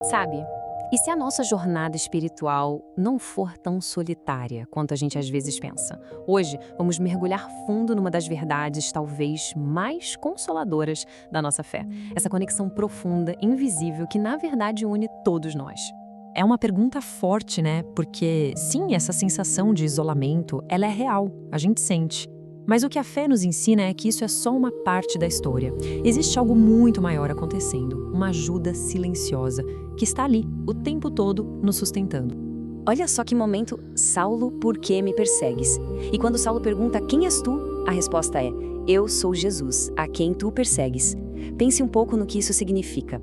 Sabe? E se a nossa jornada espiritual não for tão solitária quanto a gente às vezes pensa? Hoje, vamos mergulhar fundo numa das verdades talvez mais consoladoras da nossa fé. Essa conexão profunda, invisível, que na verdade une todos nós. É uma pergunta forte, né? Porque, sim, essa sensação de isolamento, ela é real, a gente sente. Mas o que a fé nos ensina é que isso é só uma parte da história. Existe algo muito maior acontecendo, uma ajuda silenciosa, que está ali, o tempo todo, nos sustentando. Olha só que momento, Saulo, por que me persegues? E quando Saulo pergunta, quem és tu? A resposta é, eu sou Jesus, a quem tu persegues. Pense um pouco no que isso significa.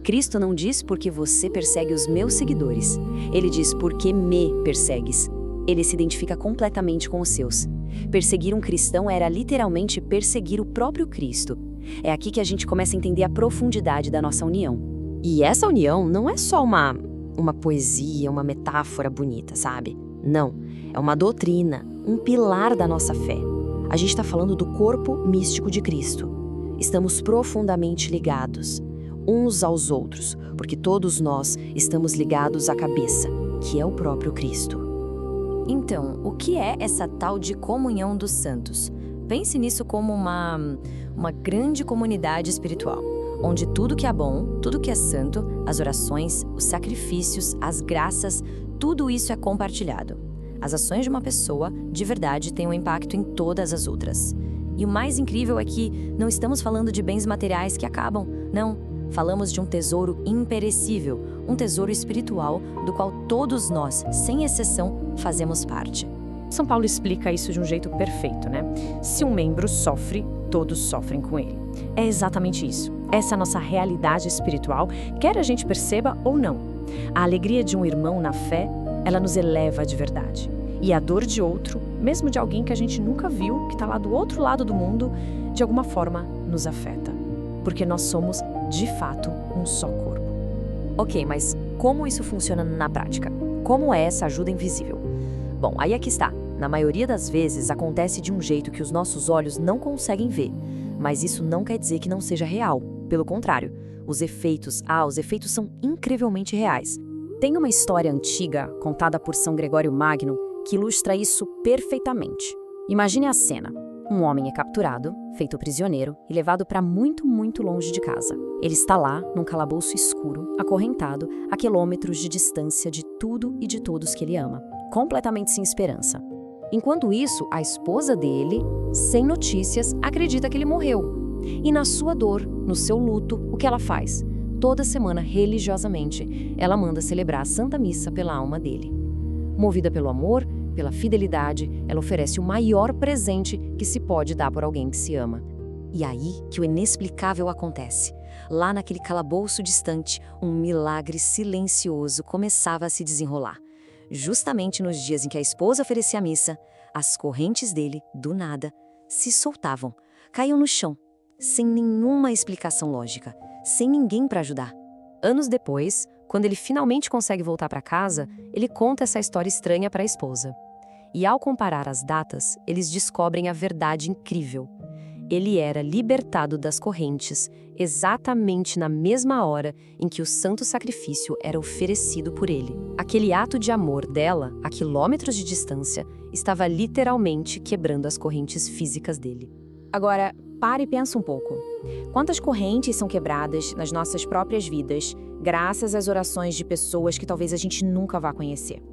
Cristo não diz porque você persegue os meus seguidores. Ele diz porque me persegues. Ele se identifica completamente com os seus. Perseguir um cristão era literalmente perseguir o próprio Cristo. É aqui que a gente começa a entender a profundidade da nossa união. E essa união não é só uma poesia, uma metáfora bonita, sabe? Não, é uma doutrina, um pilar da nossa fé. A gente está falando do corpo místico de Cristo. Estamos profundamente ligados uns aos outros, porque todos nós estamos ligados à cabeça, que é o próprio Cristo. Então, o que é essa tal de comunhão dos santos? Pense nisso como uma grande comunidade espiritual, onde tudo que é bom, tudo que é santo, as orações, os sacrifícios, as graças, tudo isso é compartilhado. As ações de uma pessoa, de verdade, têm um impacto em todas as outras. E o mais incrível é que não estamos falando de bens materiais que acabam, não. Falamos de um tesouro imperecível, um tesouro espiritual do qual todos nós, sem exceção, fazemos parte. São Paulo explica isso de um jeito perfeito, né? Se um membro sofre, todos sofrem com ele. É exatamente isso. Essa é a nossa realidade espiritual, quer a gente perceba ou não. A alegria de um irmão na fé, ela nos eleva de verdade. E a dor de outro, mesmo de alguém que a gente nunca viu, que está lá do outro lado do mundo, de alguma forma nos afeta. Porque nós somos, de fato, um só corpo. Ok, mas como isso funciona na prática? Como é essa ajuda invisível? Bom, aí aqui está. Na maioria das vezes acontece de um jeito que os nossos olhos não conseguem ver. Mas isso não quer dizer que não seja real. Pelo contrário, os efeitos são incrivelmente reais. Tem uma história antiga, contada por São Gregório Magno, que ilustra isso perfeitamente. Imagine a cena. Um homem é capturado, feito prisioneiro e levado para muito, muito longe de casa. Ele está lá, num calabouço escuro, acorrentado, a quilômetros de distância de tudo e de todos que ele ama, completamente sem esperança. Enquanto isso, a esposa dele, sem notícias, acredita que ele morreu. E na sua dor, no seu luto, o que ela faz? Toda semana, religiosamente, ela manda celebrar a Santa Missa pela alma dele. Movida pelo amor, pela fidelidade, ela oferece o maior presente que se pode dar por alguém que se ama. E aí que o inexplicável acontece. Lá naquele calabouço distante, um milagre silencioso começava a se desenrolar. Justamente nos dias em que a esposa oferecia a missa, as correntes dele, do nada, se soltavam, caíam no chão, sem nenhuma explicação lógica, sem ninguém para ajudar. Anos depois, quando ele finalmente consegue voltar para casa, ele conta essa história estranha para a esposa. E ao comparar as datas, eles descobrem a verdade incrível. Ele era libertado das correntes exatamente na mesma hora em que o santo sacrifício era oferecido por ele. Aquele ato de amor dela, a quilômetros de distância, estava literalmente quebrando as correntes físicas dele. Agora, pare e pensa um pouco. Quantas correntes são quebradas nas nossas próprias vidas, graças às orações de pessoas que talvez a gente nunca vá conhecer?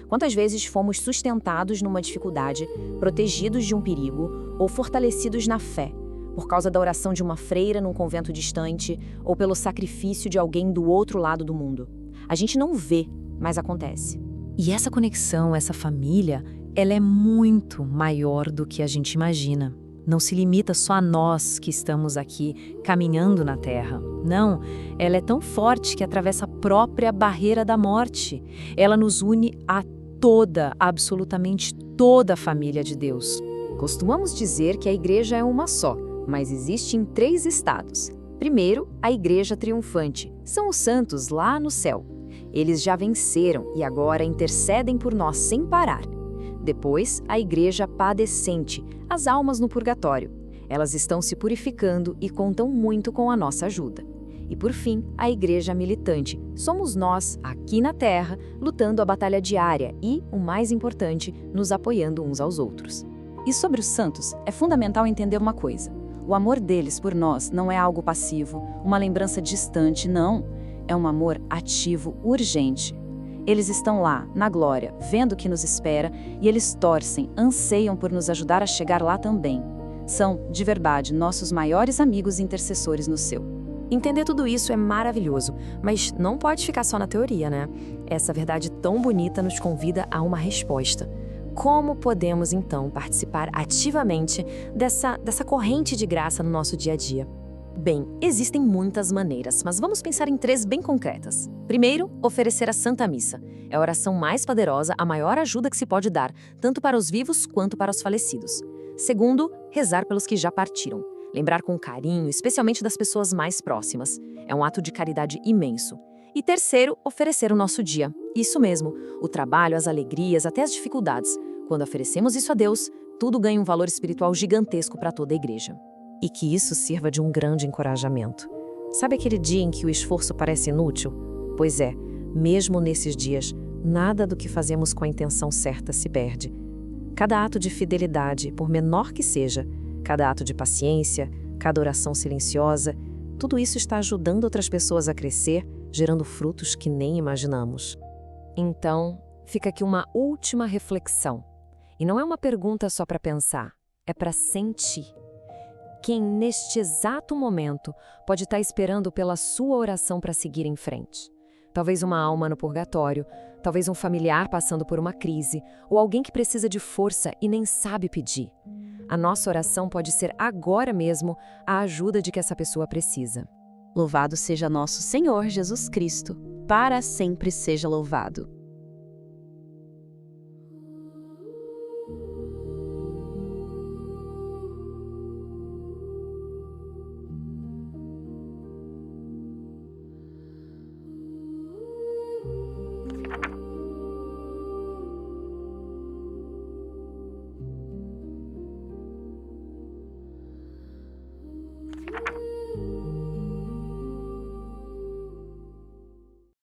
Quantas vezes fomos sustentados numa dificuldade, protegidos de um perigo ou fortalecidos na fé, por causa da oração de uma freira num convento distante ou pelo sacrifício de alguém do outro lado do mundo? A gente não vê, mas acontece. E essa conexão, essa família, ela é muito maior do que a gente imagina. Não se limita só a nós que estamos aqui caminhando na Terra. Não, ela é tão forte que atravessa a própria barreira da morte. Ela nos une a toda, absolutamente toda a família de Deus. Costumamos dizer que a igreja é uma só, mas existe em 3 estados. Primeiro, a igreja triunfante. São os santos lá no céu. Eles já venceram e agora intercedem por nós sem parar. Depois, a igreja padecente, as almas no purgatório. Elas estão se purificando e contam muito com a nossa ajuda. E por fim, a igreja militante. Somos nós, aqui na Terra, lutando a batalha diária e, o mais importante, nos apoiando uns aos outros. E sobre os santos, é fundamental entender uma coisa. O amor deles por nós não é algo passivo, uma lembrança distante, não. É um amor ativo, urgente. Eles estão lá, na glória, vendo o que nos espera, e eles torcem, anseiam por nos ajudar a chegar lá também. São, de verdade, nossos maiores amigos e intercessores no céu. Entender tudo isso é maravilhoso, mas não pode ficar só na teoria, né? Essa verdade tão bonita nos convida a uma resposta. Como podemos, então, participar ativamente dessa corrente de graça no nosso dia a dia? Bem, existem muitas maneiras, mas vamos pensar em 3 bem concretas. Primeiro, oferecer a Santa Missa. É a oração mais poderosa, a maior ajuda que se pode dar, tanto para os vivos quanto para os falecidos. Segundo, rezar pelos que já partiram. Lembrar com carinho, especialmente das pessoas mais próximas. É um ato de caridade imenso. E terceiro, oferecer o nosso dia. Isso mesmo, o trabalho, as alegrias, até as dificuldades. Quando oferecemos isso a Deus, tudo ganha um valor espiritual gigantesco para toda a igreja. E que isso sirva de um grande encorajamento. Sabe aquele dia em que o esforço parece inútil? Pois é, mesmo nesses dias, nada do que fazemos com a intenção certa se perde. Cada ato de fidelidade, por menor que seja, cada ato de paciência, cada oração silenciosa, tudo isso está ajudando outras pessoas a crescer, gerando frutos que nem imaginamos. Então, fica aqui uma última reflexão. E não é uma pergunta só para pensar, é para sentir. Quem, neste exato momento, pode estar esperando pela sua oração para seguir em frente? Talvez uma alma no purgatório, talvez um familiar passando por uma crise, ou alguém que precisa de força e nem sabe pedir. A nossa oração pode ser agora mesmo a ajuda de que essa pessoa precisa. Louvado seja nosso Senhor Jesus Cristo, para sempre seja louvado.